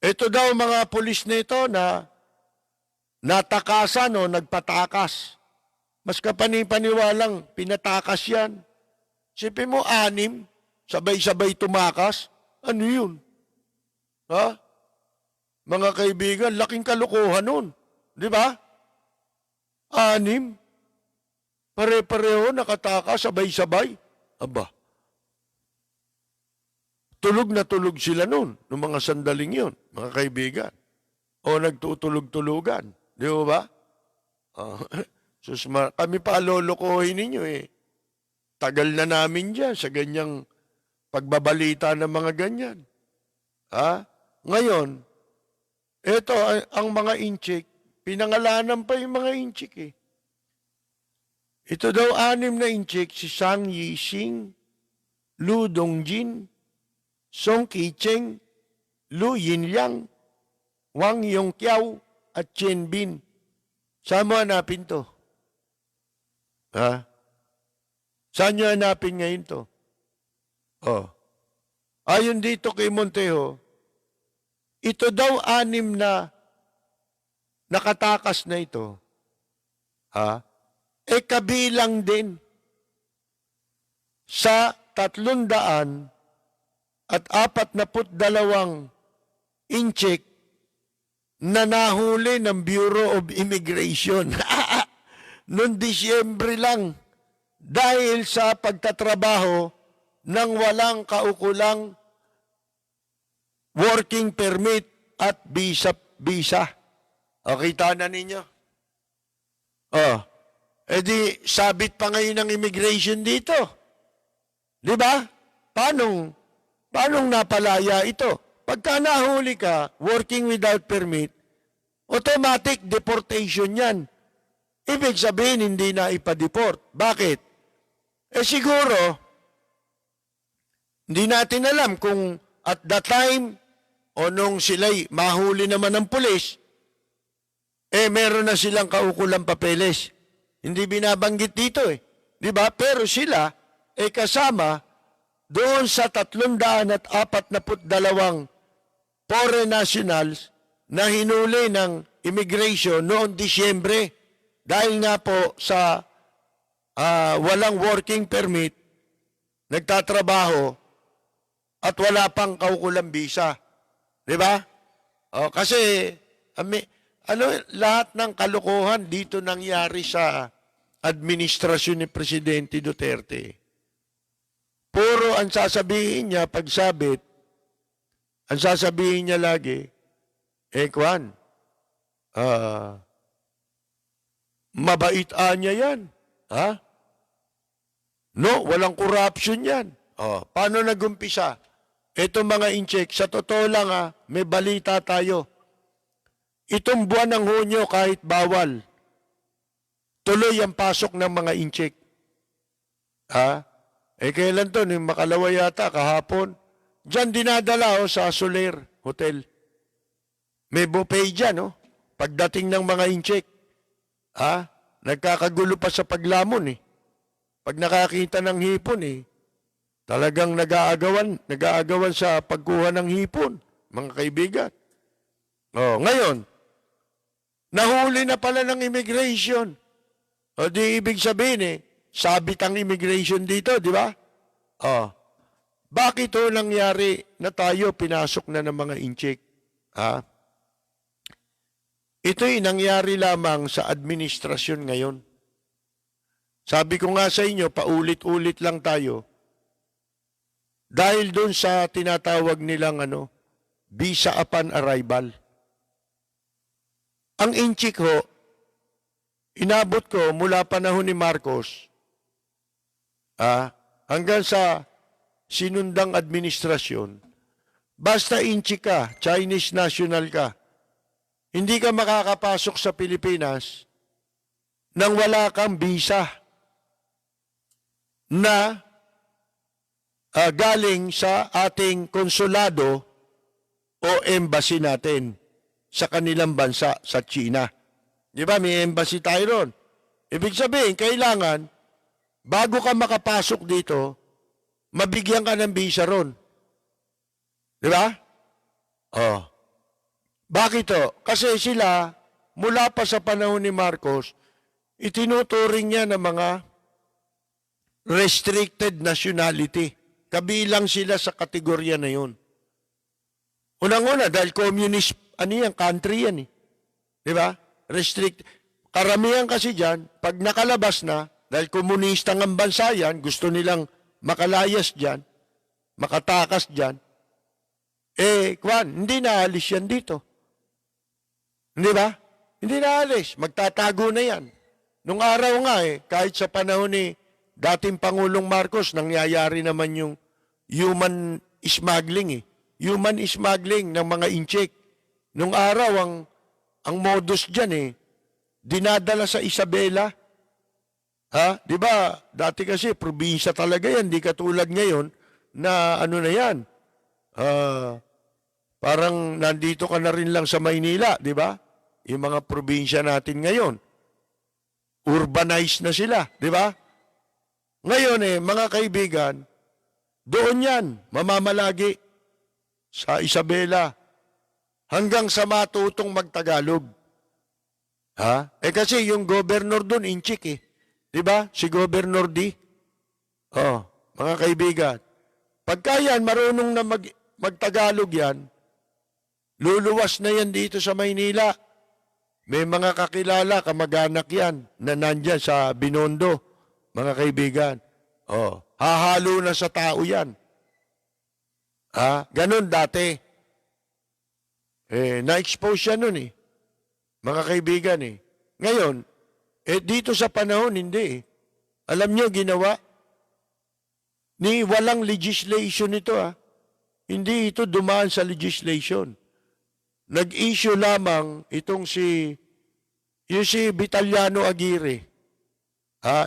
Ito daw mga pulis nito na natakasan o nagpatakas. Mas kapanipaniwalang pinatakas yan. Sipin mo, 6, sabay-sabay tumakas. Ano yun? Ha? Mga kaibigan, laking kalokohan nun. Di ba? 6, pare-pareho nakatakas, sabay-sabay. Aba, tulog na tulog sila nun, noong mga sandaling yun, mga kaibigan. O nagtutulog-tulugan. Di ba? Kami pa lolokohin ninyo eh. Tagal na namin dyan sa ganyang pagbabalita ng mga ganyan. Ha? Ngayon, ito ang mga inchik, pinangalanan pa yung mga inchik eh. Ito daw 6 na inchik, si Sang Yixing, Lu Dongjin, Song Qicheng, Lu Yinliang, Wang Yongqiao, at Chen Bin. Saan mo hanapin to? Ha? Saan nyo hanapin ngayon to? Oh. Ayon dito kay Montejo, ito daw 6 na nakatakas na ito. Ha? Kabilang din sa 342 inchik na nahuli ng Bureau of Immigration noong Disyembre lang dahil sa pagtatrabaho ng walang kaukulang working permit at visa. O, kita na ninyo? Oh, edi sabit pa ngayon ng immigration dito. Di ba? Paano napalaya ito? Pagka nahuli ka, working without permit, automatic deportation yan. Ibig sabihin, hindi na ipa-deport. Bakit? Siguro, hindi natin alam kung at that time, o nung sila'y mahuli naman ng pulis, meron na silang kaukulang papeles. Hindi binabanggit dito eh. Di ba? Pero sila, kasama doon sa 342 foreign nationals na hinuli ng immigration noong Disyembre dahil nga po sa walang working permit, nagtatrabaho at wala pang kaukulang visa. Di ba? Kasi lahat ng kalokohan dito nangyari sa administrasyon ni Presidente Duterte. Puro ang sasabihin niya pagsabit, ang sasabihin niya lagi, mabait niya yan. Ha? No, walang corruption yan. Paano nagumpisa? Itong mga incheck, sa totoo lang may balita tayo. Itong buwan ng Hunyo kahit bawal, tuloy ang pasok ng mga incheck. Ha? Kailan to? Yung makalawa yata, kahapon. Diyan dinadala sa Soler Hotel. May buffet dyan, pagdating ng mga incheck. Ha? Nagkakagulo pa sa paglamon eh. Pag nakakita ng hipon talagang nag-aagawan sa pagkuha ng hipon, mga kaibigan. Ngayon, nahuli na pala ng immigration. Di ibig sabihin sabit ang immigration dito, di ba? Bakit nangyari na tayo pinasok na ng mga incheck? Ito'y nangyari lamang sa administrasyon ngayon. Sabi ko nga sa inyo, paulit-ulit lang tayo. Dahil doon sa tinatawag nilang visa upon arrival. Ang incheck inabot ko mula panahon ni Marcos hanggang sa sinundang administrasyon, basta incheck ka, Chinese national ka, hindi ka makakapasok sa Pilipinas nang wala kang visa na galing sa ating konsulado o embassy natin sa kanilang bansa, sa China. Di ba? May embassy tayo ron. Ibig sabihin, kailangan, bago ka makapasok dito, mabigyan ka ng visa ron. Di ba? Bakit to? Kasi sila, mula pa sa panahon ni Marcos, itinuturing niya ng mga restricted nationality. Kabilang sila sa kategorya na yun. Unang-una, dahil communist, country yan eh. Di ba? Karamihan kasi dyan, pag nakalabas na, dahil komunista ng bansa yan, gusto nilang makalayas dyan, makatakas dyan, hindi naalis yan dito. Hindi ba? Hindi naalis. Magtatago na yan. Nung araw nga kahit sa panahon ni dating Pangulong Marcos, nangyayari naman yung human smuggling Human smuggling ng mga incheck. Nung araw, ang modus dyan dinadala sa Isabela. Ha? Di ba? Dati kasi, probinsya talaga yan. Di katulad ngayon na na yan. Parang nandito ka na rin lang sa Maynila, di ba? Yung mga probinsya natin ngayon. Urbanized na sila, di ba? Ngayon mga kaibigan, doon yan, mamamalagi sa Isabela hanggang sa matutong magtagalog. Ha? Kasi yung governor doon, inchik di ba? Si Governor D. Mga kaibigan, pagka yan, marunong na magtagalog yan, luluwas na yan dito sa Maynila. May mga kakilala, kamag-anak yan, na nandyan sa Binondo, mga kaibigan. Hahalo na sa tao yan. Ganun dati. Na-expose siya nun mga kaibigan Ngayon, dito sa panahon, hindi Alam nyo, ginawa? Walang legislation ito Hindi ito dumaan sa legislation. Nag-issue lamang itong si Vitaliano Aguirre.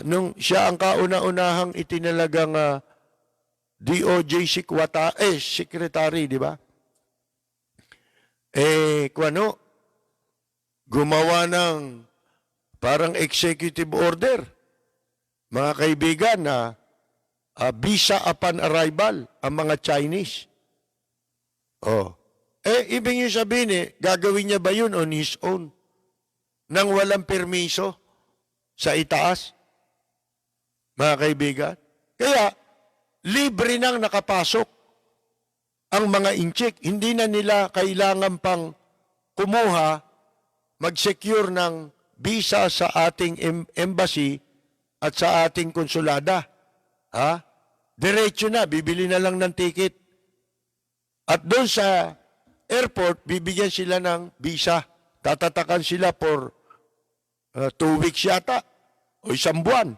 Nung siya ang kauna-unahang itinalagang DOJ secretary, di ba? Gumawa ng parang executive order, mga kaibigan, na visa upon arrival ang mga Chinese. Ibig niyo sabihin gagawin niya ba yun on his own? Nang walang permiso sa itaas? Mga kaibigan? Kaya, libre nang nakapasok ang mga inchik. Hindi na nila kailangan pang kumuha, mag-secure ng visa sa ating embassy at sa ating konsulada. Diretso na, bibili na lang ng ticket. At doon sa airport, bibigyan sila ng visa. Tatatakan sila for 2 weeks yata o 1 buwan.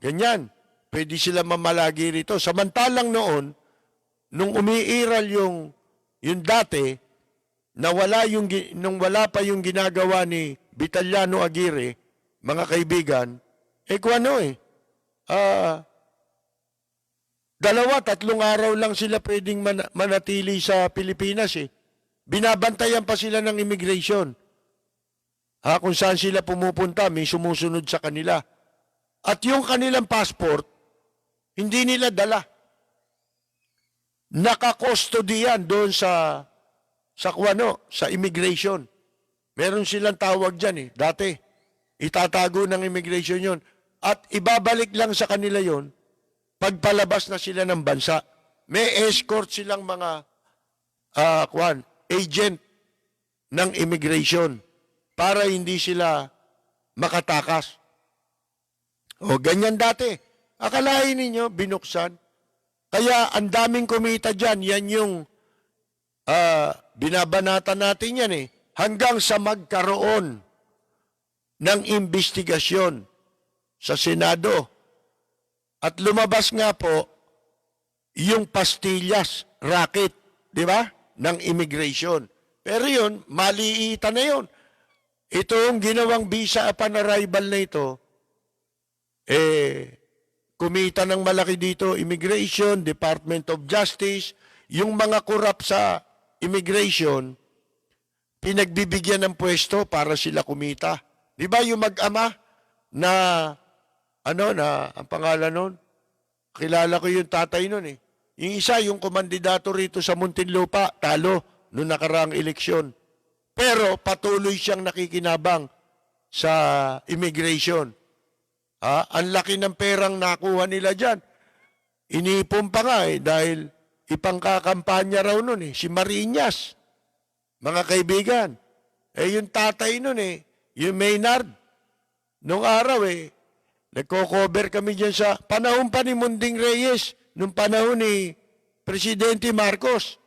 Ganyan. Pwede sila mamalagi rito. Samantalang noon, nung umiiral yung dati, nung wala pa yung ginagawa ni Vitaliano Aguirre, mga kaibigan, 2-3 araw lang sila pwedeng manatili sa Pilipinas Binabantayan pa sila ng immigration. Kung saan sila pumupunta, may sumusunod sa kanila. At yung kanilang passport, hindi nila dala. Nakakustody yan doon sa immigration. Meron silang tawag dyan dati. Itatago ng immigration yon. At ibabalik lang sa kanila yon pagpalabas na sila ng bansa. May escort silang mga agent ng immigration para hindi sila makatakas. Ganyan dati. Akalain ninyo, binuksan. Kaya ang daming kumita dyan. Yan yung binabanatan natin yan hanggang sa magkaroon ng investigasyon sa Senado. At lumabas nga po yung pastillas racket, di ba? Ng immigration. Pero yun, maliitan na yun. Itong ginawang visa upon arrival na ito, kumita ng malaki dito, Immigration, Department of Justice, yung mga korap sa immigration, pinagbibigyan ng pwesto para sila kumita. Di ba yung mag-ama na, ang pangalan nun? Kilala ko yung tatay nun Yung isa, yung kumandidato rito sa Muntinlupa, talo noong nakaraang eleksyon. pero patuloy siyang nakikinabang sa immigration. Ang laki ng perang nakuha nila dyan. Inipon pa nga dahil ipangkakampanya raw nun si Mariñas. Mga kaibigan, yung tatay nun yung Maynard, nung araw nagko-cover kami dyan sa panahon pa ni Munding Reyes, nung panahon ni Presidente Marcos.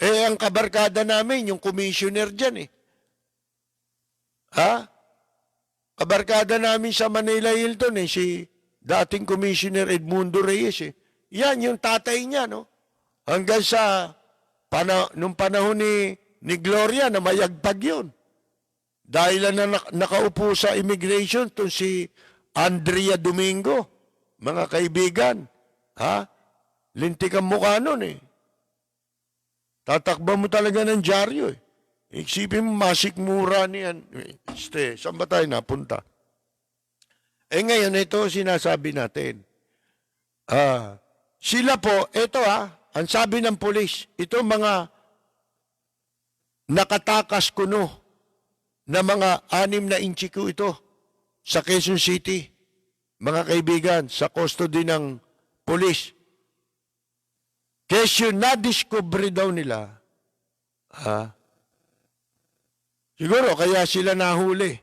Ang kabarkada namin, yung commissioner dyan Kabarkada namin sa Manila Hilton si dating Commissioner Edmundo Reyes Yan yung tatay niya, no? Hanggang sa nung panahon ni Gloria na mayagpag yun. Dahil na nakaupo sa immigration to si Andrea Domingo. Mga kaibigan, lintik ang mukha nun Tatakba mo talaga ng dyaryo Isipin mo, masikmura niyan. Saan ba tayo napunta? Ngayon, ito sinasabi natin. Sila po, ito ang sabi ng pulis, ito mga nakatakas kuno na mga 6 na inchiko ito sa Quezon City. Mga kaibigan, sa custody ng pulis. Kesyo na-discovery daw nila, siguro kaya sila nahuli.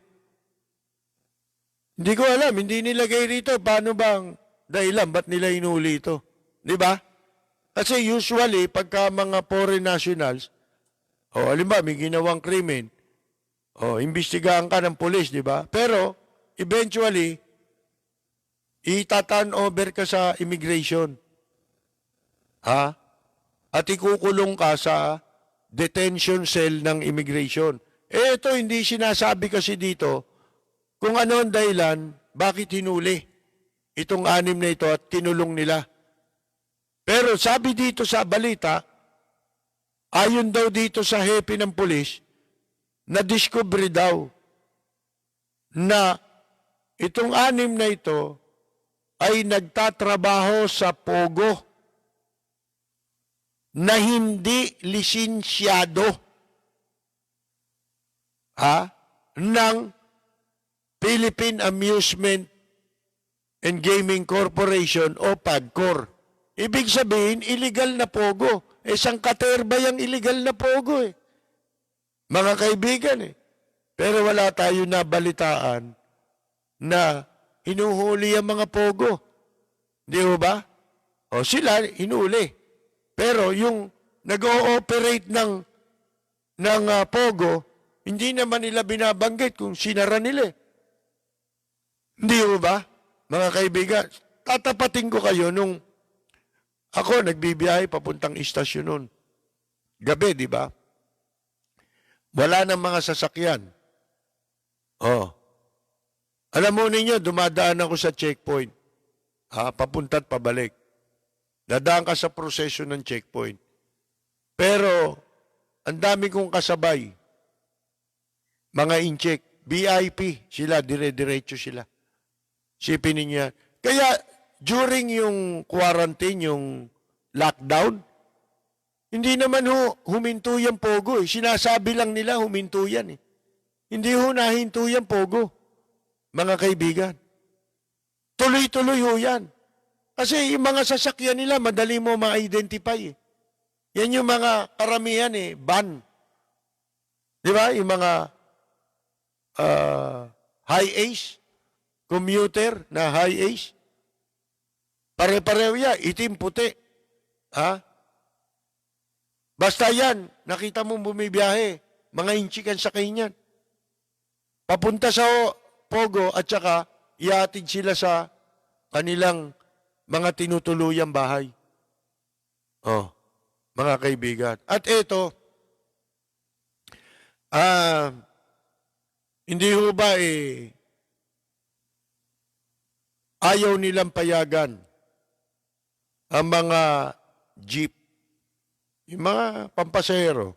Hindi ko alam, hindi nilagay rito. Paano bang dahilan? Ba't nila inuli ito? Di ba? Kasi usually, pagka mga foreign nationals, halimbawa, may ginawang krimen, imbestigahan ka ng pulis, di ba? Pero, eventually, ita-turn over ka sa immigration. At ikukulong ka sa detention cell ng immigration. Ito, hindi sinasabi kasi dito kung ano ang dahilan, bakit hinuli itong 6 na ito at kinulong nila. Pero sabi dito sa balita, ayon daw dito sa hepe ng pulis, na-discover daw na itong 6 na ito ay nagtatrabaho sa Pogo na hindi lisensyado ng Philippine Amusement and Gaming Corporation o PAGCOR. Ibig sabihin, illegal na pogo. Sangkaterba yung illegal na pogo Mga kaibigan Pero wala tayo nabalitaan na hinuhuli ang mga pogo. Di ba? Sila, hinuli. Pero yung nag-ooperate ng pogo, hindi naman nila binabanggit kung sinara nila. Hindi ba? Mga kaibigan, tatapatin ko kayo nung ako nagbibiyahe papuntang istasyon nun. Gabi, di ba? Wala nang mga sasakyan. Alam mo ninyo, dumadaan ako sa checkpoint. Papunta at pabalik. Dadaan ka sa proseso ng checkpoint. Pero, ang dami kong kasabay. Mga incheck, VIP, sila, dire-diretso sila. Sipin niya. Kaya, during yung quarantine, yung lockdown, hindi naman huminto yung pogo Sinasabi lang nila huminto yan Hindi nahinto yung pogo. Mga kaibigan. Tuloy-tuloy yan. Kasi yung mga sasakyan nila, madali mo ma-identify Yan yung mga karamihan van. Di ba? Yung mga high ace, commuter na high ace. Pare-pareho yan, itim, puti. Basta yan, nakita mo bumibiyahe, mga inchikan sa kanyan. Papunta sa Pogo at saka iatid sila sa kanilang mga tinutuluyang bahay. Mga kaibigan. At ito, hindi ho ba ayaw nilang payagan ang mga jeep, yung mga pampasero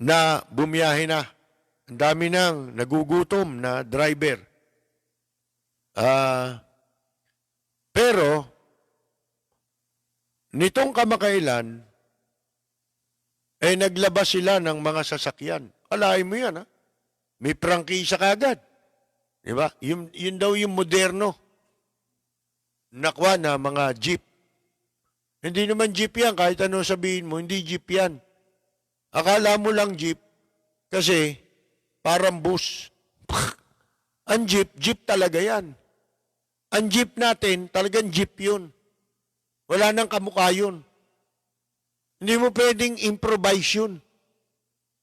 na bumiyahe na. Ang dami nang nagugutom na driver. Pero, nitong kamakailan, naglabas sila ng mga sasakyan. Alahin mo yan, ha? May prangkisa kaagad. Di ba? Yun daw yung moderno. Nakwa na mga jeep. Hindi naman jeep yan, kahit ano sabihin mo, hindi jeep yan. Akala mo lang jeep, kasi parang bus. Ang jeep talaga yan. Ang jeep natin, talagang jeep yun. Wala nang kamukha yun. Hindi mo pwedeng improvise yun.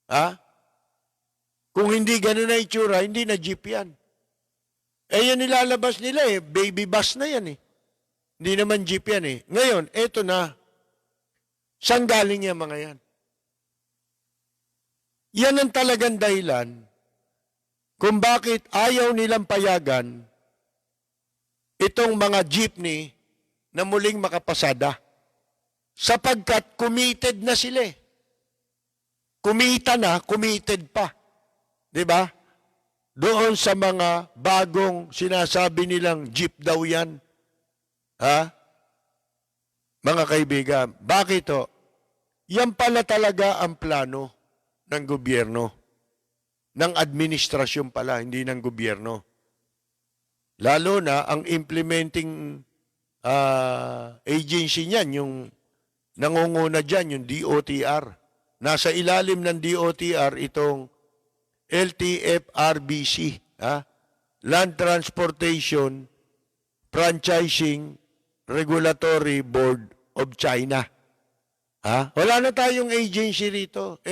Ha? Kung hindi ganun na itsura, hindi na jeep yan. Yan nilalabas nila baby bus na yan Hindi naman jeep yan Ngayon, eto na. Saan galing yung mga yan? Yan ang talagang dahilan kung bakit ayaw nilang payagan itong mga jeepney na muling makapasada. Sapagkat committed na sila Kumita na, committed pa. Diba? Doon sa mga bagong sinasabi nilang jeep daw yan. Ha? Mga kaibigan, bakit Yan pala talaga ang plano ng gobyerno. Ng administrasyon pala, hindi ng gobyerno. Lalo na ang implementing agency niyan, yung nangunguna dyan, yung DOTR. Nasa ilalim ng DOTR itong LTFRBC, Land Transportation Franchising Regulatory Board of China. Wala na tayong agency rito.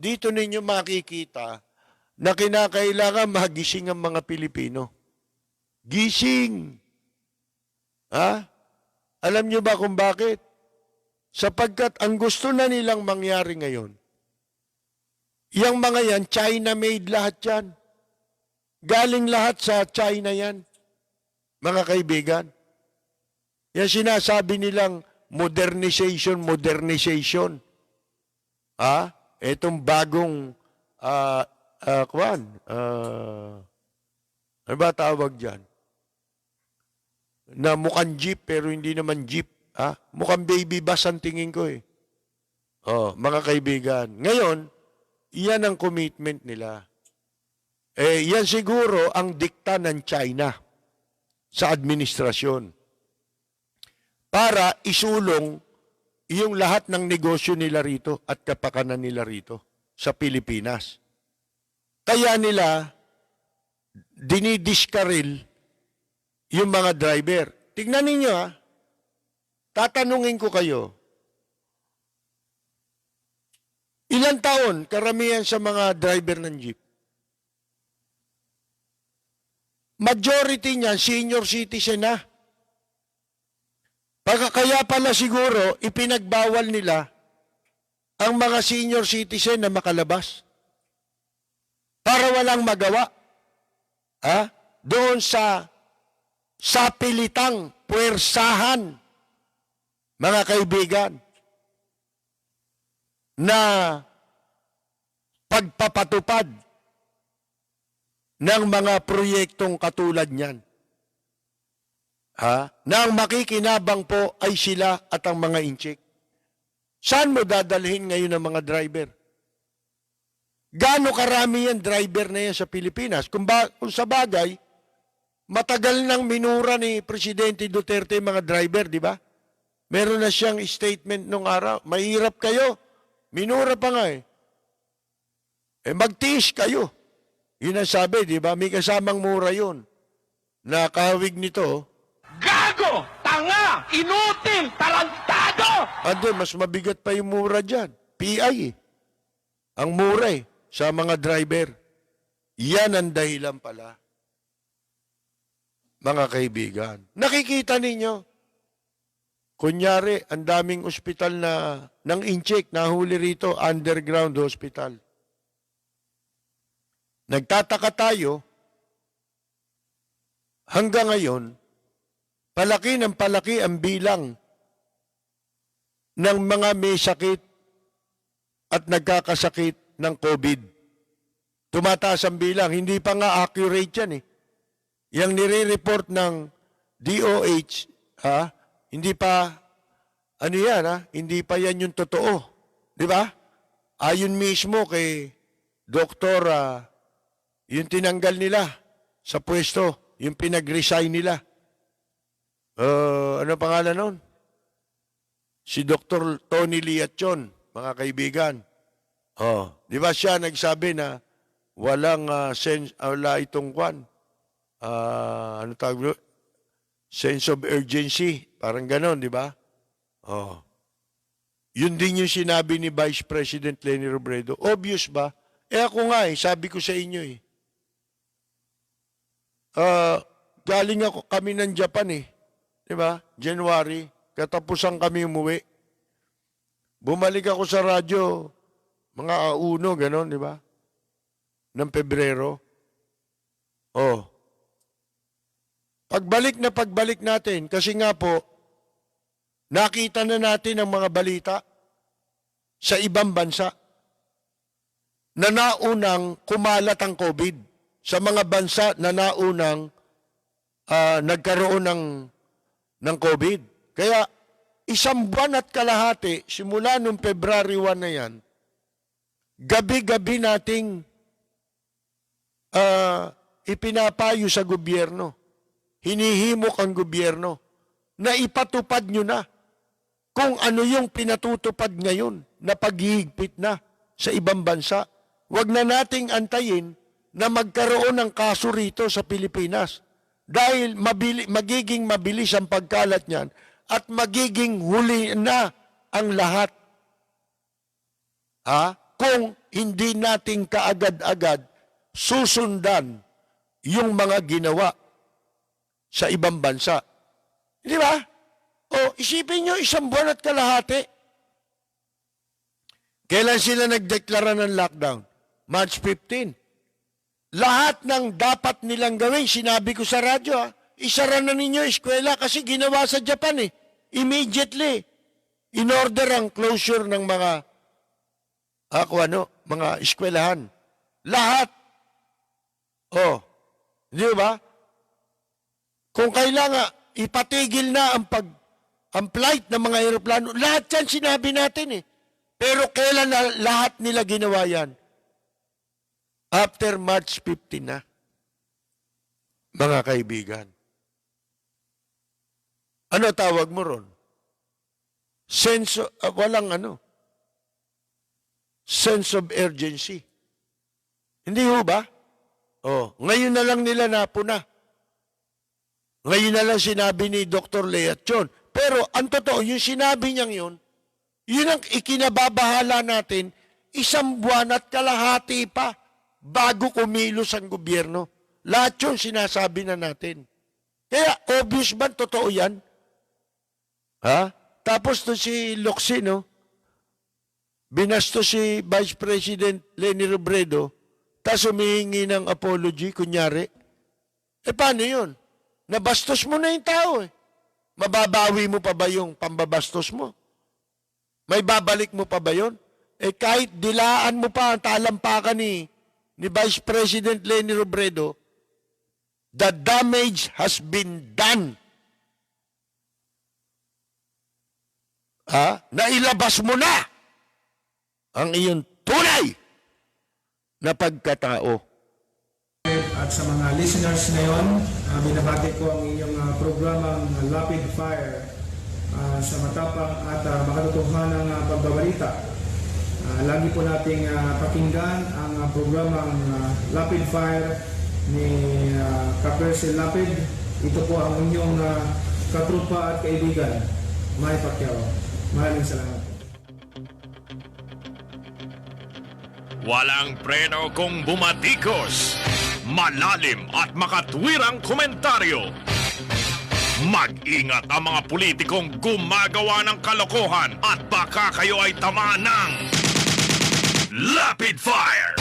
Dito ninyo makikita na kinakailangan magising ang mga Pilipino. Gising. Alam nyo ba kung bakit? Sapagkat ang gusto na nilang mangyari ngayon, yung mga yan, China-made lahat yan. Galing lahat sa China yan, mga kaibigan. Yan sinasabi nilang modernization. Itong bagong, ano ba tawag dyan? Na mukhang jeep pero hindi naman jeep. Mukhang baby bus ang tingin ko mga kaibigan. Ngayon, yan ang commitment nila. Yan siguro ang dikta ng China sa administrasyon para isulong yung lahat ng negosyo nila rito at kapakanan nila rito sa Pilipinas. Kaya nila dinidiskaril yung mga driver. Tignan ninyo tatanungin ko kayo, ilang taon karamihan sa mga driver ng jeep? Majority niyan, senior citizen na. Kaya pala siguro, ipinagbawal nila ang mga senior citizen na makalabas. Para walang magawa. Doon sa sapilitang puwersahan, mga kaibigan, na pagpapatupad ng mga proyektong katulad niyan. Na ang makikinabang po ay sila at ang mga inchik. Saan mo dadalhin ngayon ang mga driver? Gaano karami yan driver na yan sa Pilipinas? Kung sa bagay, matagal nang minura ni Presidente Duterte mga driver, di ba? Meron na siyang statement nung araw, mahirap kayo. Minura pa nga magtiis kayo. Yun ang sabi, di ba? May kasamang mura yun. Nakahawig nito. Gago! Tanga! Inutil! Tarantado! Mas mabigat pa yung mura dyan. PI Ang mura sa mga driver. Yan ang dahilan pala. Mga kaibigan. Nakikita ninyo. Kunyari, ang daming ospital ng incheck, nahuli rito, underground hospital. Nagtataka tayo, hanggang ngayon, palaki ng palaki ang bilang ng mga may sakit at nagkakasakit ng COVID. Tumataas ang bilang, hindi pa nga accurate yan Yang nire-report ng DOH, hindi pa, hindi pa yan yung totoo. Di ba? ayon mismo kay Doktor, yung tinanggal nila sa pwesto, yung pinag-resign nila. Ano pangalan nun? Si Dr. Tony Liachon, mga kaibigan. Di ba siya nagsabi na walang wala itong kwan? Ano tawag? Sense of urgency. Parang ganon, di ba? Yun din yung sinabi ni Vice President Leni Robredo. Obvious ba? Ako nga sabi ko sa inyo galing kami ng Japan di ba? January, katapusan kami umuwi. Bumalik ako sa radyo, mga uno, ganon, di ba? Ng Pebrero. Pagbalik natin, kasi nga po, nakita na natin ang mga balita sa ibang bansa na naunang kumalat ang COVID. Sa mga bansa na naunang nagkaroon ng COVID. Kaya 1 buwan at kalahati, simula noong February 1 na yan, gabi-gabi nating ipinapayo sa gobyerno. Hinihimok ang gobyerno na ipatupad nyo na kung ano yung pinatutupad ngayon na paghihigpit na sa ibang bansa. Huwag na nating antayin na magkaroon ng kaso rito sa Pilipinas dahil magiging mabilis ang pagkalat niyan at magiging huli na ang lahat. Kung hindi natin kaagad-agad susundan yung mga ginawa sa ibang bansa. Di ba? Isipin nyo, 1 buwan at kalahati. Kailan sila nagdeklara ng lockdown? March 15. Lahat ng dapat nilang gawin, sinabi ko sa radyo, isara na ninyo eskwela kasi ginawa sa Japan Immediately, in-order ang closure ng mga mga eskwelahan. Lahat. Di ba? Kung kailangan, ipatigil na ang flight ng mga aeroplano. Lahat yan sinabi natin Pero kailan na lahat nila ginawa yan? After March 15 na. Mga kaibigan. Ano tawag mo ron? Sense of urgency. Hindi ho ba? Ngayon na lang nila napuna. Ngayon na lang sinabi ni Dr. Leachon. Pero ang totoo, yung sinabi niyang yun ang ikinababahala natin, 1 buwan at kalahati pa bago kumilos ang gobyerno. Lahat yun sinasabi na natin. Kaya obvious ba totoo yan? Tapos to si Locsin, binasto si Vice President Leni Robredo, tapos humihingi ng apology, kunyari. Paano yun? Nabastos mo na yung tao Mababawi mo pa ba yung pambabastos mo? May babalik mo pa ba yun? Kahit dilaan mo pa ang talampakan ni Vice President Leni Robredo, the damage has been done. Nailabas mo na ang iyong tunay na pagkatao. At sa mga listeners ngayon, binabati ko ang inyong programang Rapid Fire sa matapang at makatotohanang pagbabalita. Lagi po nating pakinggan ang programang Rapid Fire ni Kapersil Lapid. Ito po ang inyong katrupa at kaibigan, May Pacquiao. Maraming salamat. Walang preno kung bumatikos. Malalim at makatwirang komentaryo. Mag-ingat ang mga politikong gumagawa ng kalokohan at baka kayo ay tamaan ng Rapid Fire!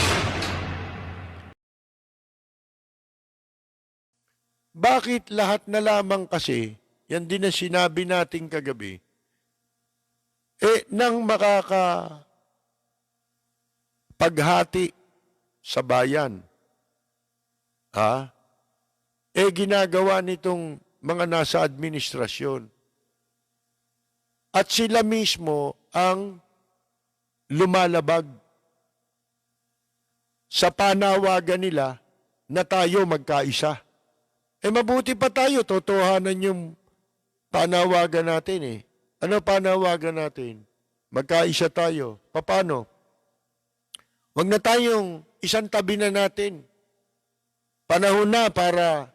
Bakit lahat na lamang kasi, yan din ang sinabi natin kagabi, nang paghati sa bayan, ginagawa nitong mga nasa administrasyon. At sila mismo ang lumalabag sa panawagan nila na tayo magkaisa. Mabuti pa tayo, totohanan yung panawagan natin eh. Ano panawagan natin? Magkaisa tayo. Paano? Huwag na tayong isang tabi na natin. Panahon na para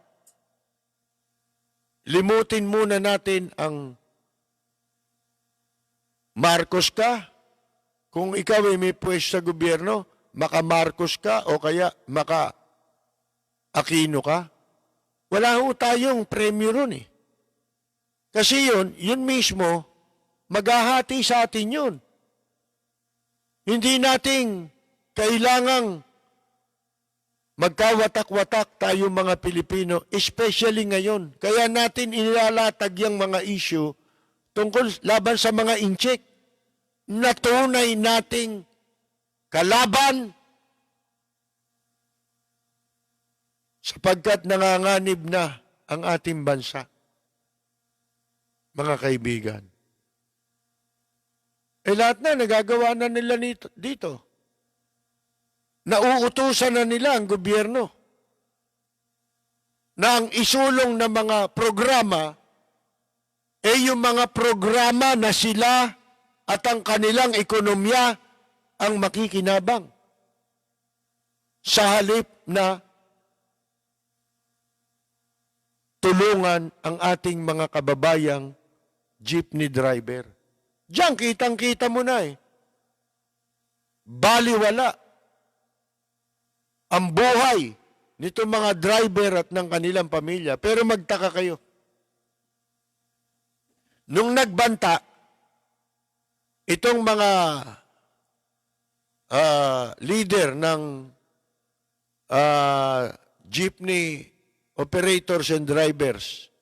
limutin muna natin ang Marcos ka. Kung ikaw ay may pwesto sa gobyerno, maka-Marcos ka o kaya maka-Aquino ka. Wala ho tayong premyo ron eh. Kasi yun mismo, maghahati sa atin yun. Hindi nating kailangang magkawatak-watak tayong mga Pilipino, especially ngayon. Kaya natin inilalatag yung mga issue tungkol laban sa mga incheck na tunay nating kalaban sapagkat nanganganib na ang ating bansa. Mga kaibigan. Lahat na, nagagawa na nila dito. Nauutusan na nila ang gobyerno na ang isulong ng mga programa yung mga programa na sila at ang kanilang ekonomiya ang makikinabang. Sa halip na tulungan ang ating mga kababayang jeepney driver. Diyan, kitang-kita mo na eh. Baliwala ang buhay nito mga driver at ng kanilang pamilya. Pero magtaka kayo. Nung nagbanta, itong mga leader ng jeepney operators and drivers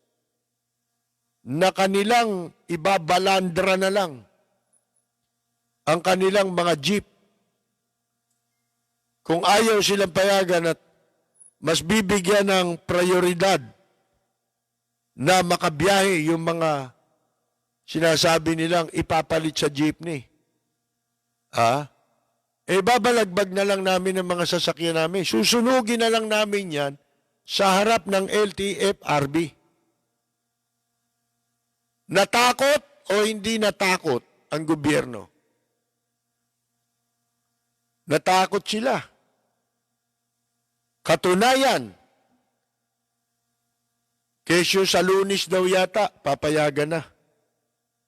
na kanilang ibabalandra na lang ang kanilang mga jeep. Kung ayaw silang payagan at mas bibigyan ng prioridad na makabiyahe yung mga sinasabi nilang ipapalit sa jeepney. Babalagbag na lang namin ang mga sasakyan namin. Susunugin na lang namin yan sa harap ng LTFRB. Natakot o hindi natakot ang gobyerno? Natakot sila. Katunayan, kesyo sa Lunes daw yata, papayagan na.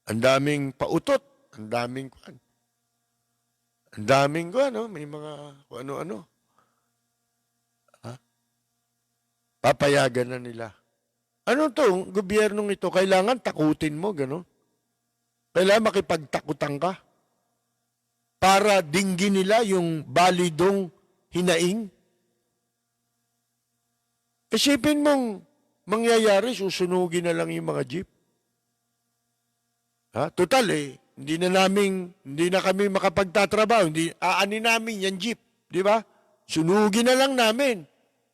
Ang daming pautot, ang daming kuan. Ang daming kuan, may mga ano-ano. Papayagan na nila. Ano to, gobyernong ito, kailangan takutin mo, gano'n. Kailangan makipagtakutan ka para dinggin nila yung balidong hinaing. Isipin mong mangyayari, susunugin na lang yung mga jeep. Total hindi na kami makapagtatrabaho, aanin namin yung jeep, di ba? Sunugin na lang namin.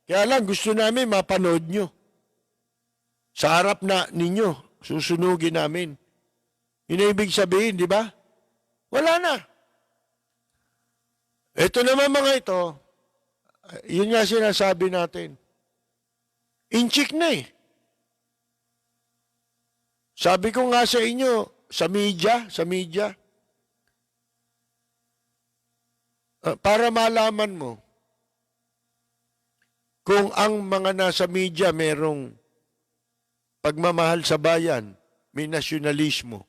Kaya lang gusto namin mapanood nyo. Sa harap na ninyo, susunugin namin. Ibig sabihin, di ba? Wala na. Ito naman mga ito, yun nga sinasabi natin. Inchik na eh. Sabi ko nga sa inyo, sa media, para malaman mo, kung ang mga nasa media merong pagmamahal sa bayan, may nasyonalismo,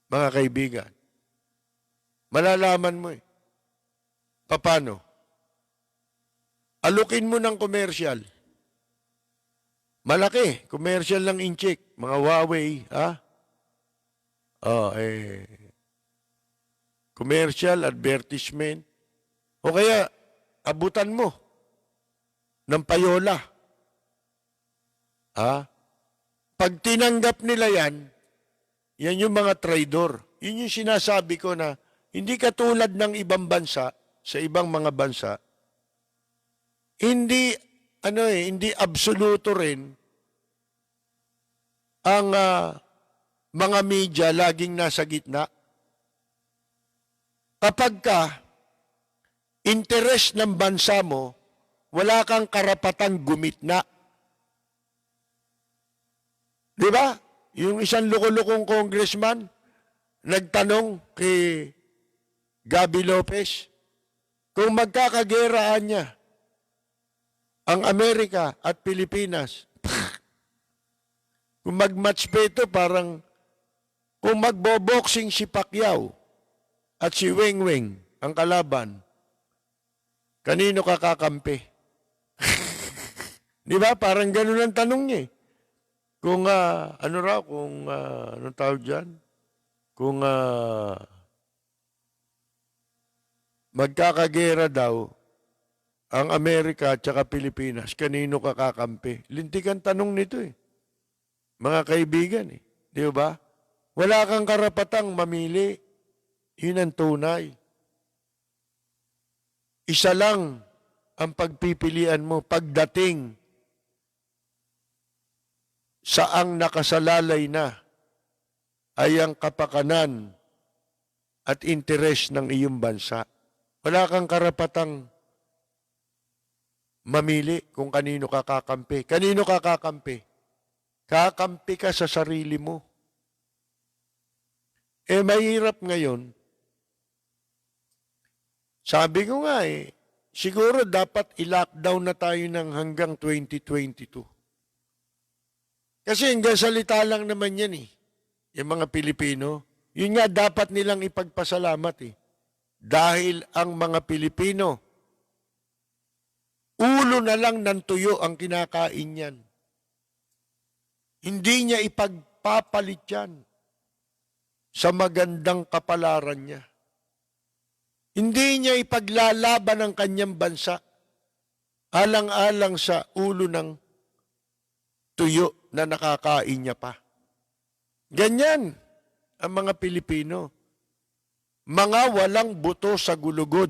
mga kaibigan, malalaman mo eh. Paano? Alukin mo ng komersyal. Malaki, komersyal ng inchik, mga Huawei, commercial, advertisement, o kaya abutan mo ng payola. Pag tinanggap nila yan yung mga traidor. Yun yung sinasabi ko na hindi katulad ng ibang bansa, sa ibang mga bansa, hindi absoluto rin ang mga media laging nasa gitna. Kapag ka interes ng bansa mo, wala kang karapatang gumitna. Di ba? Yung isang luko-lukong congressman, nagtanong kay Gabi Lopez, kung magkakageraan niya ang Amerika at Pilipinas, kung mag-match pa ito, parang kung magbo-boxing si Pacquiao at si Weng Weng, ang kalaban, kanino ka kakampi? Di ba? Parang ganun ang tanong niya eh. Kung, anong tawag dyan? Kung magkakagera daw ang Amerika at saka Pilipinas, kanino ka kakampi? Lintik ang tanong nito eh. Mga kaibigan eh. Di ba? Wala kang karapatang mamili. Yun ang tunay. Isa lang ang pagpipilian mo pagdating saang nakasalalay na ay ang kapakanan at interes ng iyong bansa. Wala kang karapatang mamili kung kanino ka kakampi. Kanino ka kakampi? Kakampi ka sa sarili mo. Mahirap ngayon. Sabi ko nga siguro dapat i-lockdown na tayo ng hanggang 2022. Kasi hanggang salita lang naman yan yung mga Pilipino. Yun nga dapat nilang ipagpasalamat Dahil ang mga Pilipino, ulo na lang ng tuyo ang kinakain yan. Hindi niya ipagpapalit yan sa magandang kapalaran niya. Hindi niya ipaglalaban ang kanyang bansa alang-alang sa ulo ng tuyo na nakakain niya pa. Ganyan ang mga Pilipino. Mga walang buto sa gulugod.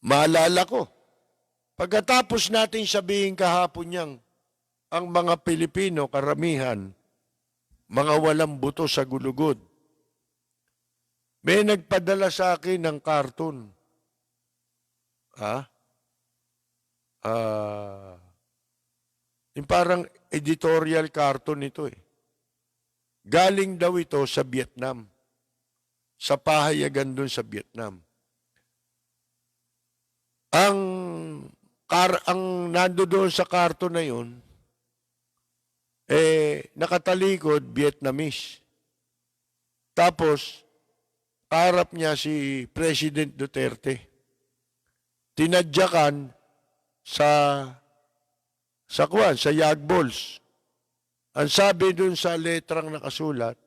Maalala ko, pagkatapos natin sabihin kahapon niyang ang mga Pilipino, karamihan, mga walang buto sa gulugod. May nagpadala sa akin ng karton. Yung parang editorial cartoon ito Galing daw ito sa Vietnam. Sa pahayagan doon sa Vietnam. Ang nando doon sa karton na yun, nakatalikod Vietnamese. Tapos, kaharap niya si President Duterte. Tinadyakan sa Yagbols. Ang sabi dun sa letrang nakasulat,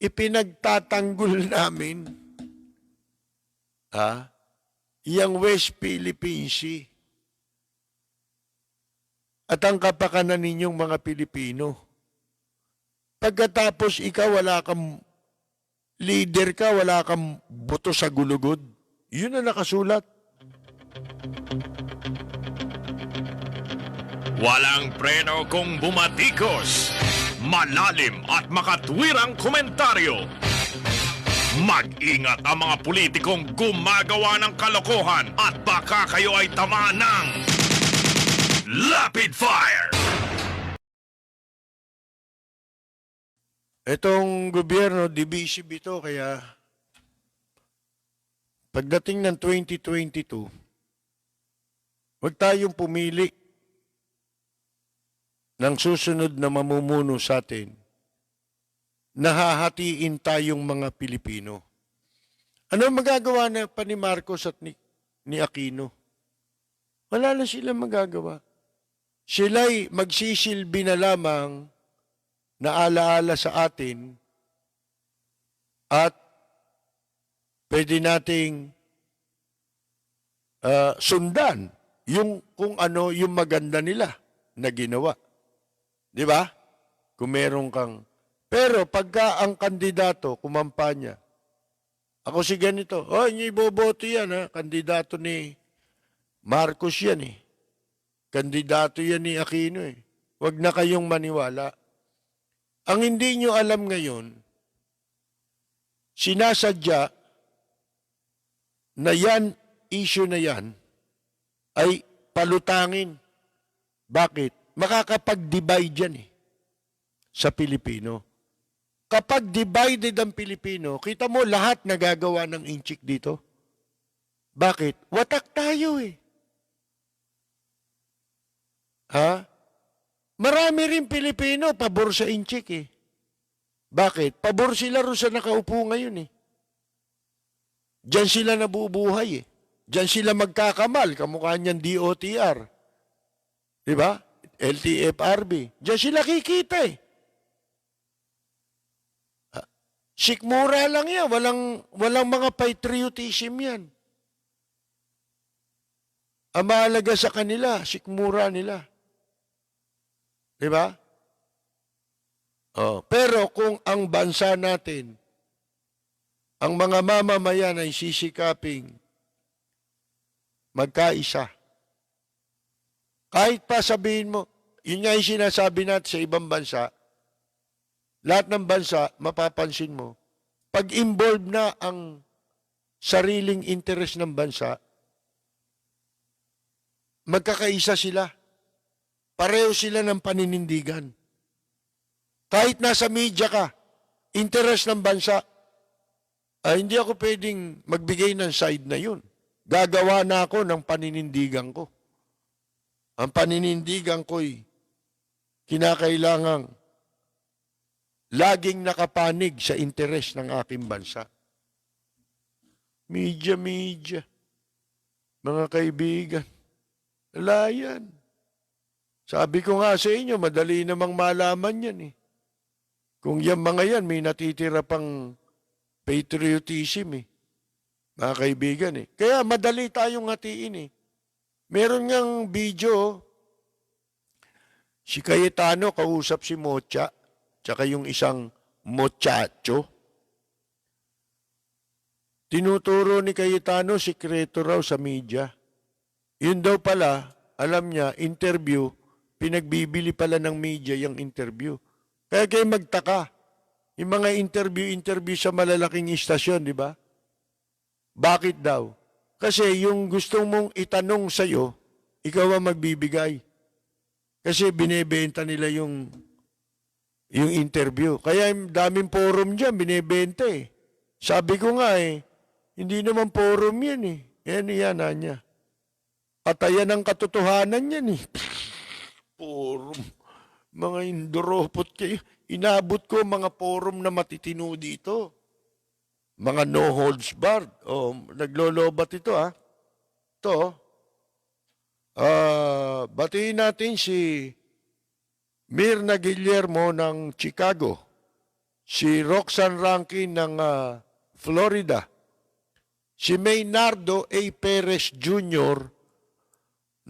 ipinagtatanggol namin iyang West Philippine Sea at ang kapakanan ninyong mga Pilipino. Pagkatapos ikaw wala kang leader ka, wala kang buto sa gulugod. Yun ang nakasulat. Walang preno kung bumatikos. Malalim at makatwirang komentaryo. Mag-ingat ang mga politikong gumagawa ng kalokohan at baka kayo ay tamaan ng Lapid Fire! Itong gobyerno, divisive ito, kaya pagdating ng 2022, huwag tayong pumili ng susunod na mamumuno sa atin, nahahatiin tayong mga Pilipino. Ano magagawa na pa ni Marcos at ni Aquino? Wala na silang magagawa. Sila'y magsisilbi na lamang na alaala sa atin at pwede nating sundan yung kung ano yung maganda nila na ginawa. Di ba? Kung meron kang... Pero pagka ang kandidato, kumampanya, ako si ganito, hindi boboto yan, kandidato ni Marcos yan Kandidato yan ni Aquino Huwag na kayong maniwala. Ang hindi nyo alam ngayon, sinasadya na issue na yan, ay palutangin. Bakit? Makakapag-divide yan sa Pilipino. Kapag divided ang Pilipino, kita mo lahat nagagawa ng inchik dito. Bakit? Watak tayo Ha? Marami rin Pilipino pabor sa inchik Bakit? Pabor sila rin sa nakaupo ngayon Diyan sila nabubuhay Diyan sila magkakamal, kamukha niyan DOTR. Diba? LTFRB. Diyan sila kikita Sikmura lang yan. Walang mga patriotism yan. Ang mahalaga sa kanila, sikmura nila. Diba? Pero kung ang bansa natin, ang mga mamamayan ay sisikaping magkaisa. Kahit pa sabihin mo, yun nga yung sinasabi natin sa ibang bansa, lahat ng bansa, mapapansin mo, pag involved na ang sariling interest ng bansa, magkakaisa sila. Pareho sila ng paninindigan. Kahit nasa media ka, interest ng bansa, hindi ako pwedeng magbigay ng side na yun. Gagawa na ako ng paninindigan ko. Ang paninindigan ko'y kinakailangang laging nakapanig sa interes ng aking bansa. Media. Mga kaibigan, wala yan. Sabi ko nga sa inyo, madali namang malaman yan Kung yan mga yan, may natitira pang patriotism Mga kaibigan Kaya madali tayong hatiin Meron ngang video, si Cayetano kausap si Mocha, tsaka yung isang mochacho. Tinuturo ni Cayetano, sikreto raw sa media. Yun daw pala, alam niya, interview, pinagbibili pala ng media yung interview. Kaya kayo magtaka, yung mga interview sa malalaking istasyon, di ba? Bakit daw? Kasi yung gustong mong itanong sa'yo, ikaw ang magbibigay. Kasi binebenta nila yung interview. Kaya daming forum dyan, binibenta Sabi ko nga hindi naman forum yan Yan niya. Patayan ng katotohanan yan Forum. Mga induropot kayo. Inabot ko mga forum na matitino dito. Mga no holds barred. Naglolobat ito Ito. Batiin natin si Mirna Guillermo ng Chicago, si Roxanne Rankin ng Florida, si Maynardo A. Perez Jr.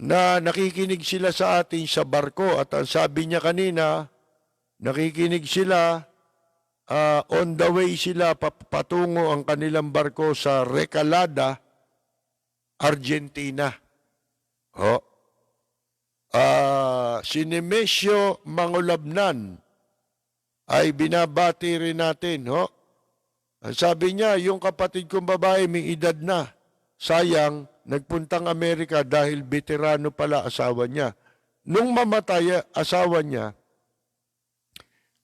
na nakikinig sila sa atin sa barko at ang sabi niya kanina, nakikinig sila, on the way sila patungo ang kanilang barko sa Recalada, Argentina. Si Nemesio Mangulabnan ay binabati rin natin. Sabi niya, yung kapatid kong babae may edad na. Sayang, nagpuntang Amerika dahil veterano pala asawa niya. Nung mamatay asawa niya,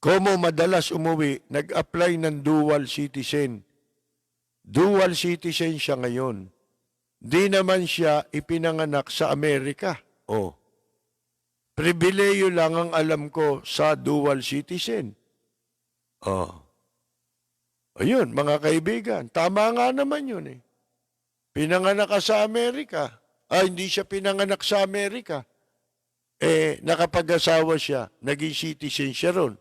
como madalas umuwi, nag-apply ng dual citizen. Dual citizen siya ngayon. Di naman siya ipinanganak sa Amerika. Pribileyo lang ang alam ko sa dual citizen. Ayun, mga kaibigan, tama nga naman yun Pinanganak ka sa Amerika. Hindi siya pinanganak sa Amerika. Nakapag-asawa siya, naging citizen siya ron.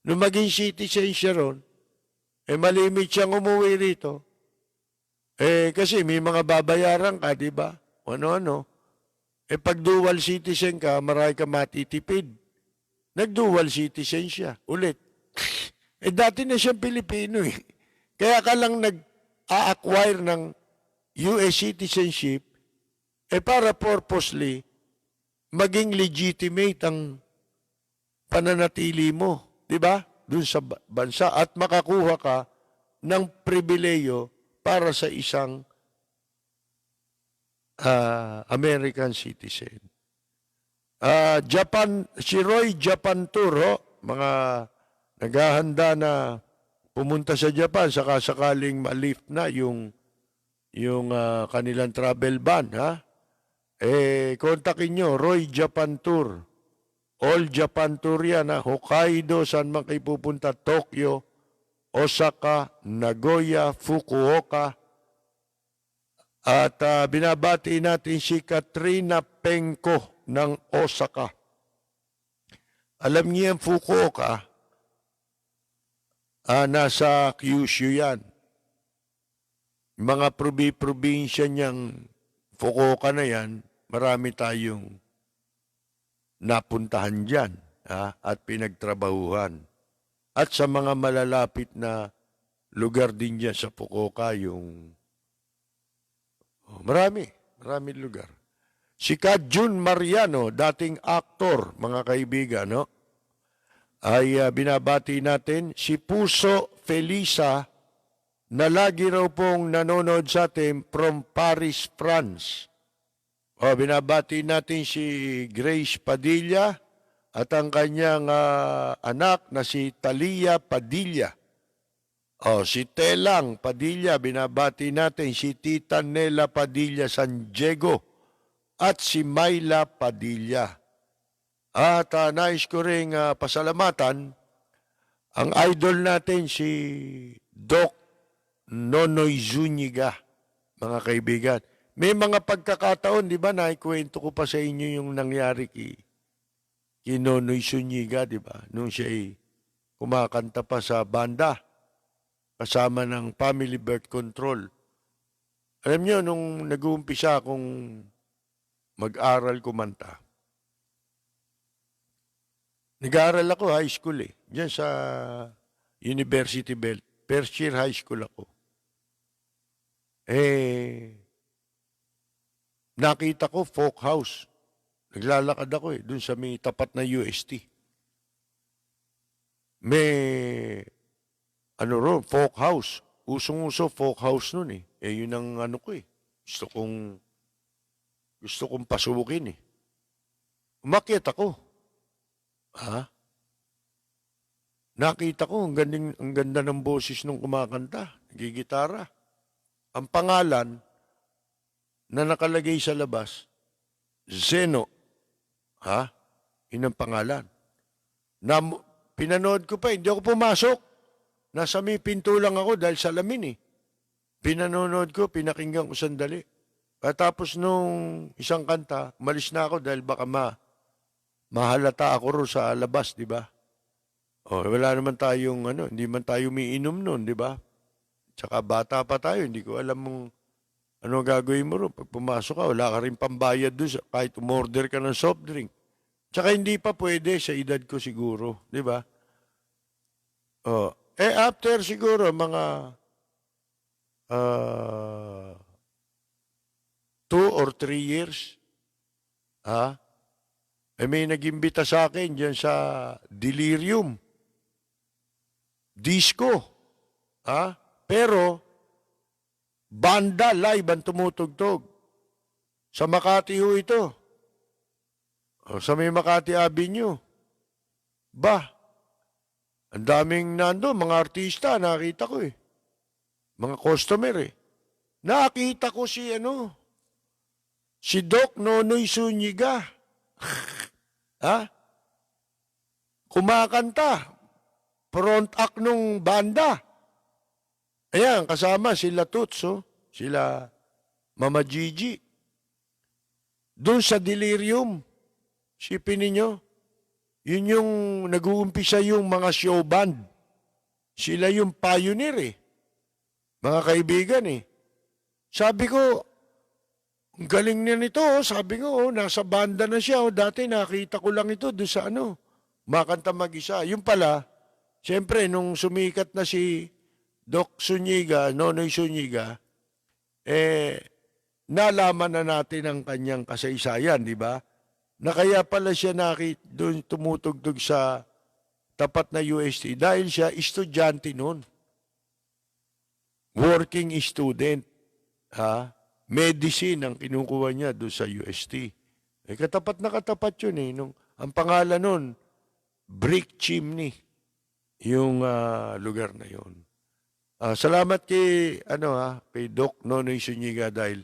Nung maging citizen siya ron, malimit siyang umuwi rito. Kasi may mga babayaran ka, di ba? Ano-ano. Pag dual citizen ka, marami ka matitipid. Nag-dual citizen siya. Ulit. Dati na siyang Pilipino Kaya ka lang nag-a-acquire ng US citizenship, para purposely, maging legitimate ang pananatili mo. Di ba? Doon sa bansa. At makakuha ka ng pribileyo para sa isang American citizen. Japan, si Roy Japan Tour, mga naghahanda na pumunta sa Japan, saka sakaling ma-lift na yung kanilang travel ban, ha? Kontakin nyo, Roy Japan Tour. All Japan Tour yan, ha? Hokkaido, saan man kayo pupunta, Tokyo, Osaka, Nagoya, Fukuoka. At binabati natin si Katrina Penko ng Osaka. Alam niyo yung Fukuoka, nasa Kyushu yan. Mga probinsya niyang Fukuoka na yan, marami tayong napuntahan dyan at pinagtrabahuhan. At sa mga malalapit na lugar din dyan sa Fukuoka, maraming lugar. Si Kajun Mariano, dating aktor, mga kaibigan, ay binabati natin. Si Puso Felisa, na lagi raw pong nanonood sa atin from Paris, France. Binabati natin si Grace Padilla at ang kanyang anak na si Talia Padilla. Si Telang Padilla, binabati natin si Tita Nela Padilla San Diego at si Myla Padilla. At nais ko rin pasalamatan ang idol natin si Doc Nonoy Zuniga, mga kaibigan. May mga pagkakataon, di ba, naikwento ko pa sa inyo yung nangyari kay Nonoy Zuniga, di ba? Nung siya kumakanta pa sa banda, kasama ng Family Birth Control. Alam niyo, nung nag-uumpisa akong mag-aral kumanta, nag-aaral ako high school diyan sa University Belt. First year high school ako. Nakita ko folk house. Naglalakad ako dun sa may tapat na UST. May folk house. Usong-uso folk house nun yun ang ko Gusto kong pasukin Umakyat ako. Nakita ko, ang ganda ng boses nung kumakanta, nagigitara. Ang pangalan na nakalagay sa labas, Zeno. Yun ang pangalan. Pinanood ko pa, hindi ako pumasok. Nasa may pinto lang ako dahil salamin Pinanonood ko, pinakinggan ko sandali. At tapos nung isang kanta, umalis na ako dahil baka mahalata ako ro sa labas, di ba? Wala naman tayong hindi man tayo umiinom noon, di ba? Tsaka bata pa tayo, hindi ko alam mong ano gagawin mo ro. Pag pumasok ka, wala ka rin pambayad doon kahit umorder ka ng soft drink. Tsaka hindi pa pwede sa edad ko siguro, di ba? After siguro mga 2 or 3 years, may nag-imbita sa akin dyan sa Delirium. Disco. Pero, banda live ang tumutugtog. Sa Makati ho ito. Sa may Makati Avenue. Ang daming nando, mga artista, nakita ko Mga customer Nakita ko si Doc Nonoy Zuniga. Kumakanta. Front act nung banda. Ayan, kasama sila Tutso, sila Mama Gigi. Doon sa Delirium, sipin ninyo, yun yung nag-uumpisa yung mga show band. Sila yung pioneer Mga kaibigan Sabi ko, ang galing niya nito. Sabi ko, nasa banda na siya. Dati nakita ko lang ito doon sa makanta mag-isa. Yung pala, siyempre, nung sumikat na si Doc Zuniga, Nonoy Zuniga, nalaman na natin ang kanyang kasaysayan, di ba? Na kaya pala siya doon tumutugtog sa tapat na UST dahil siya estudyante noon. Working student. medicine ang kinukuha niya doon sa UST. Katapat na katapat yun eh. Ang pangalan nun, Brick Chimney, yung lugar na yun. Salamat kay Doc Nonoy Zuniga dahil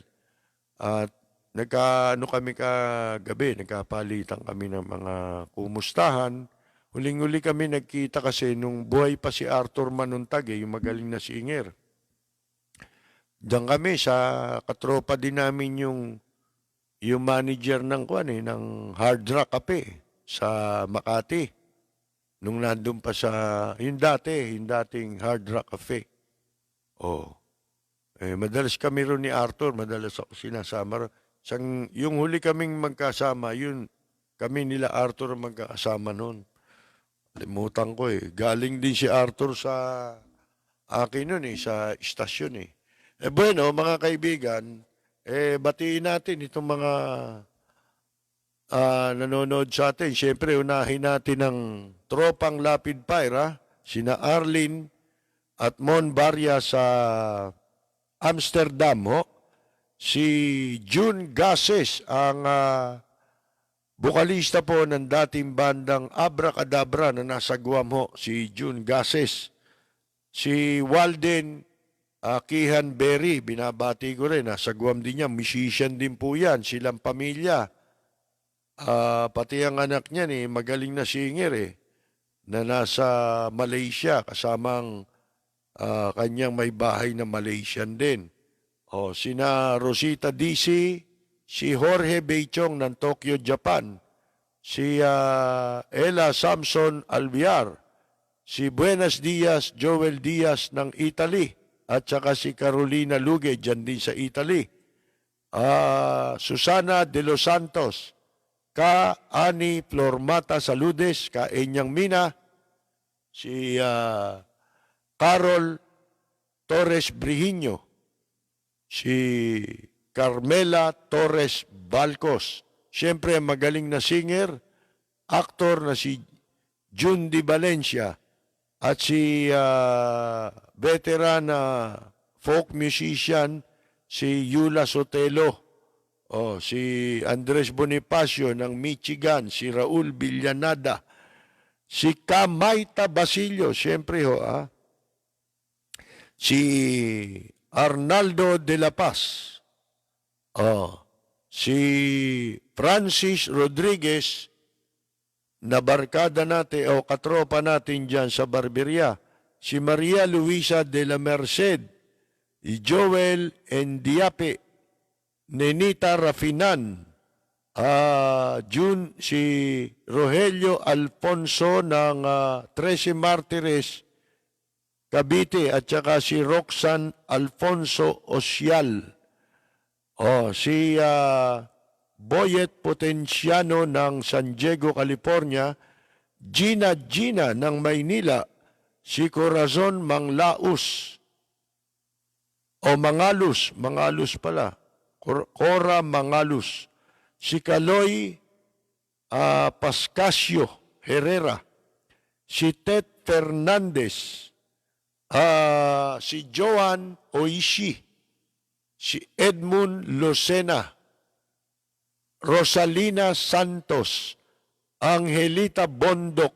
kami kagabi, nagkapalitan kami ng mga kumustahan. Huling-huli kami nagkita kasi nung buhay pa si Arthur Manuntag, yung magaling na singer. Diyan kami sa katropa din namin yung manager ng ng Hard Rock Cafe sa Makati. Nung nandun pa sa yung dating Hard Rock Cafe. Madalas kami ron ni Arthur, madalas ako sinasama. Yung huli kaming magkasama, yun kami nila Arthur magkasama noon. Limutan ko eh. Galing din si Arthur sa akin noon sa istasyon eh. Bueno, mga kaibigan, batiin natin itong mga nanonood sa atin. Siyempre, unahin natin ang tropang Lapid Fire, sina Arlene at Mon Barria sa Amsterdam. Si June Gases, ang bukalista po ng dating bandang Abracadabra na nasa Guam. Si June Gases. Si Walden Kihan Berry, binabati ko rin. Nasa Guam din niya. Musician din po yan. Silang pamilya. Pati ang anak niya magaling na singer na nasa Malaysia kasamang kanyang may bahay na Malaysian din. Sina Rosita DC, si Jorge Beichong ng Tokyo, Japan, si Ella Samson Alviar, si Buenos Dias Joel Diaz ng Italy, at saka si Carolina Luge dyan din sa Italy. Susana de los Santos, ka Ani Flormata Saludes, ka Enyang Mina, si Carol Torres Brihiño, si Carmela Torres Balcos, siyempre magaling na singer, aktor na si Jun Di Valencia, at si veteran na folk musician si Yula Sotelo, si Andres Bonifacio ng Michigan, si Raul Villanada, si Kamaita Basilio, siyempre si Arnaldo de la Paz, si Francis Rodriguez, na barkada natin o katropa natin dyan sa Barberia, si Maria Luisa de la Merced, si Joel Endiape, Nenita Rafinan, si Rogelio Alfonso ng 13 Martires, Cavite, at saka si Roxanne Alfonso Osial, si Boyet Potenciano ng San Diego, California, Gina ng Maynila, si Corazon Manglaus, Mangalus pala, Cora Mangalus, si Kaloy Pascasio Herrera, si Ted Fernandez, si Joan Oishi, si Edmund Lucena, Rosalina Santos, Angelita Bondok,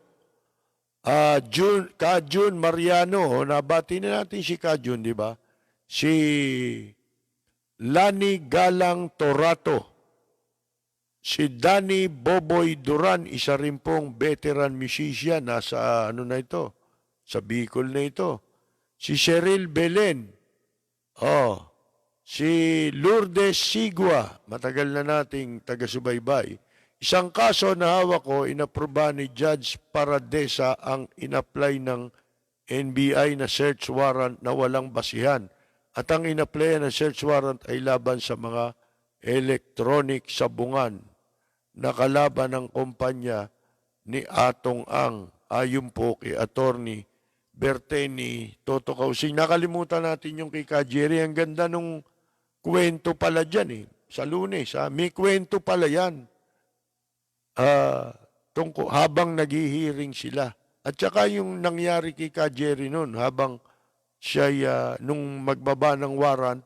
Kajun Mariano, nabati na natin si Kajun, di ba? Si Lani Galang Torato, si Danny Boboy Duran, isa rin pong veteran musician, nasa sa Bicol na ito. Si Cheryl Belen, si Lourdes Sigua, matagal na nating taga-subaybay. Isang kaso na hawak ko, inaproba ni Judge Paradesa ang inapply ng NBI na search warrant na walang basihan. At ang inapply ng search warrant ay laban sa mga electronic sabungan na kalaban ng kumpanya ni Atong Ang, ayon po kay Attorney Berteni Toto Kausing. Nakalimutan natin yung kay Kajeri. Ang ganda nung kwento pala dyan sa Lunes. May kwento pala yan. Habang naghihiring sila. At saka yung nangyari kay Kajeri noon, habang siya nung magbaba ng warrant,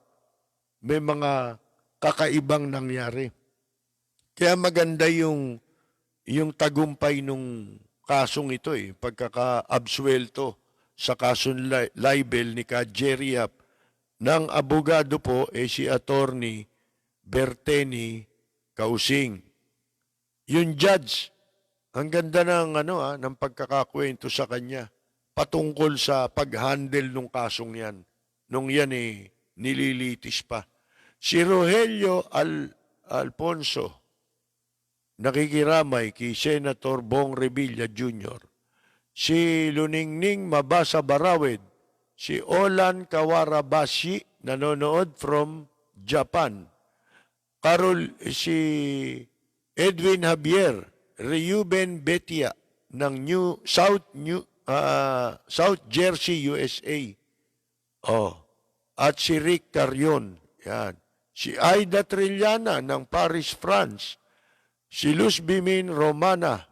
may mga kakaibang nangyari. Kaya maganda yung tagumpay nung kasong ito pagkaka-absuelto sa kasong libel ni Ka Jerry Yap ng abogado po si Attorney Berteni Kausing. Yung judge, ang ganda ng pagkakakwento sa kanya patungkol sa pag-handle nung kasong yan. Nung yan nililitis pa. Si Rogelio Alfonso, nakikiramay kay Senator Bong Revilla Jr., si Luningning Mabasa Barawed, si Olan Kawarabashi, nanonood from Japan, si Edwin Javier, Reuben Betia ng South Jersey, USA. At si Rick Carion, yan. Si Aida Trillana ng Paris, France. Si Luz Bimin Romana,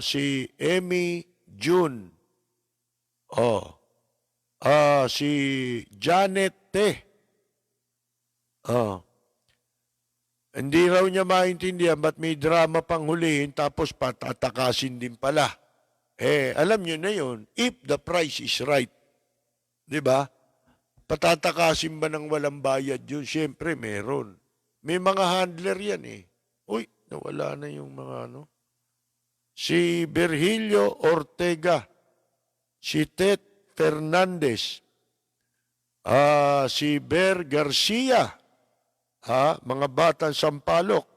si Emmy June, si Janet Te. Hindi raw niya maintindihan ba't may drama pang hulihin tapos patatakasin din pala. Alam niyo na yun, if the price is right. Di ba? Patatakasin ba ng walang bayad yun? Siyempre, meron. May mga handler yan Uy, nawala na yung mga Si Virgilio Ortega, si Tet Fernandez, si Ber Garcia, mga batang Sampaloc.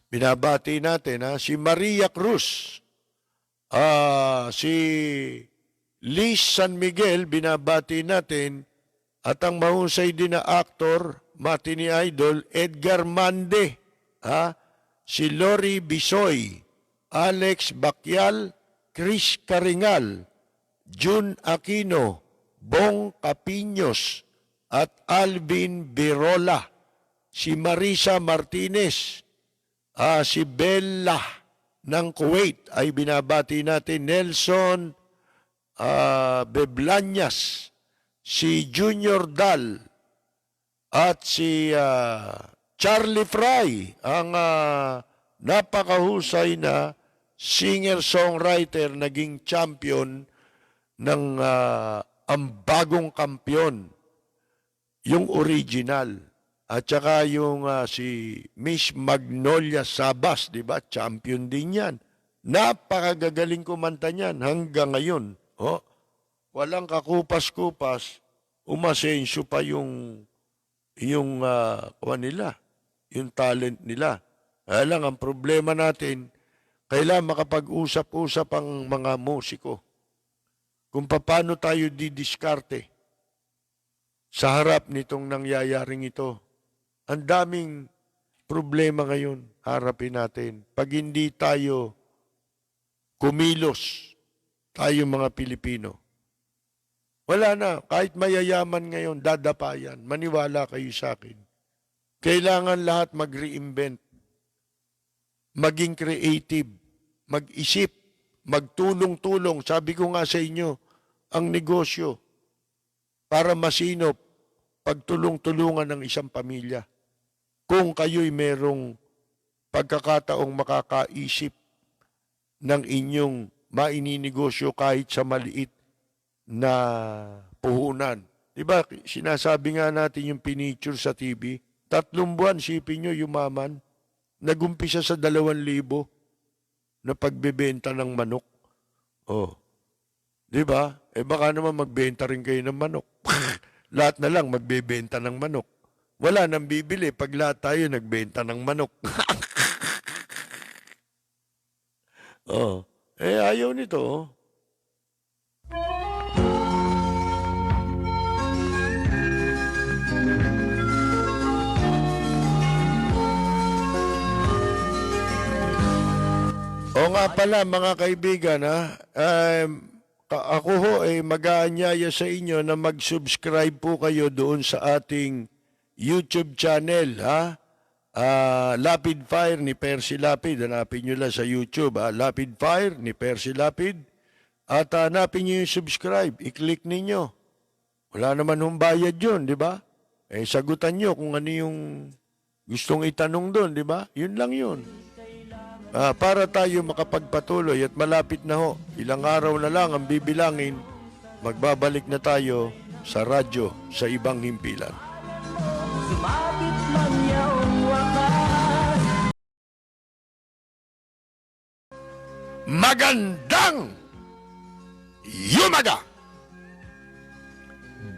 Binabati natin, si Maria Cruz, si Liz San Miguel, binabati natin, at ang mahusay din na aktor, Matini Idol, Edgar Mande, si Lori Bisoy, Alex Bakyal, Chris Karingal, June Aquino, Bong Capiños, at Alvin Birola, si Marisa Martinez, si Bella ng Kuwait, ay binabati natin, Nelson Beblanyas, si Junior Dal, at si Charlie Fry, ang napakahusay na singer-songwriter, naging champion ng ang bagong kampiyon, yung original. At saka yung si Miss Magnolia Sabas, di ba? Champion din yan. Napakagagaling kumanta niyan hanggang ngayon. Walang kakupas-kupas, umasensyo pa yung nila, yung talent nila. Kaya lang, ang problema natin, kailangan makapag-usap-usap ang mga musiko kung paano tayo didiskarte sa harap nitong nangyayaring ito. Ang daming problema ngayon, harapin natin. Pag hindi tayo kumilos, tayo mga Pilipino, wala na. Kahit mayayaman ngayon, dadapayan. Maniwala kayo sa akin. Kailangan lahat mag-reinvent, maging creative, mag-isip, magtulong-tulong. Sabi ko nga sa inyo, ang negosyo para masinop, pagtulong-tulungan ng isang pamilya. Kung kayo'y merong pagkakataong makakaisip ng inyong maininegosyo kahit sa maliit na puhunan. Diba, sinasabi nga natin yung pinicture sa TV, 3 buwan, sipin nyo, yumaman, nagumpisa sa 2,000 na pagbebenta ng manok. Diba? Baka naman magbenta rin kayo ng manok. Lahat na lang magbebenta ng manok. Wala nang bibili pag lahat tayo nagbenta ng manok. Ayaw nito. O nga pala mga kaibigan, ako ho ay mag-aanyaya sa inyo na mag-subscribe po kayo doon sa ating YouTube channel, Lapid Fire ni Percy Lapid. Hanapin nyo lang sa YouTube, Lapid Fire ni Percy Lapid. At hanapin nyo yung subscribe, i-click ninyo. Wala naman hong bayad yun, di ba? Eh, sagutan nyo kung ano yung gustong itanong doon, di ba? Yun lang yun. Para tayo makapagpatuloy at malapit na ho, ilang araw na lang ang bibilangin, magbabalik na tayo sa radyo sa ibang himpilan. Sumabit man yaong wakas. Magandang yumaga,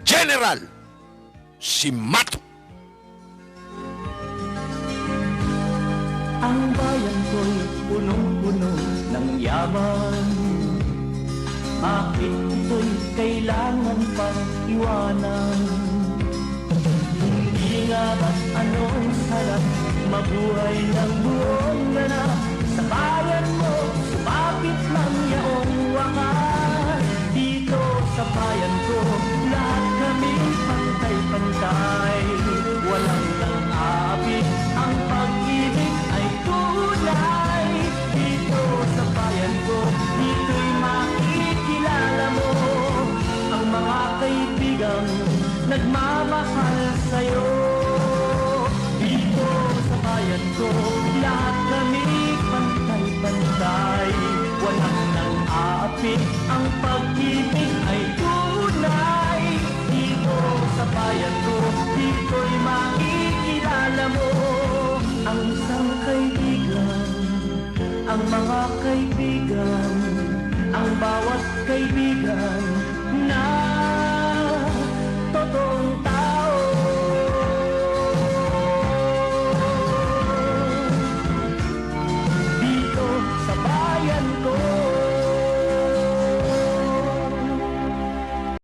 General si Mato. Ang bayan ko'y punong-puno ng yaman. Bakit ito'y kailangan pang iwanan? Hindi nga ba't anong sarap mabuhay ng buong ganap? Sa bayan mo, sumapit lang yaong wakas. Dito sa bayan ko, lahat kami pantay-pantay. Walang lang-abit, ang pag-ibig ay tunay. Dito sa bayan ko, dito'y makikilala mo ang mga kaibigang nagmamahal sa'yo. Dito sa bayan ko, lahat kami pantay-pantay. Walang nang-aapit, ang pag-ibig ay tunay. Dito sa bayan ko, dito'y makikilala mo ang isang kaibigan, ang mga kaibigan, ang bawat kaibigan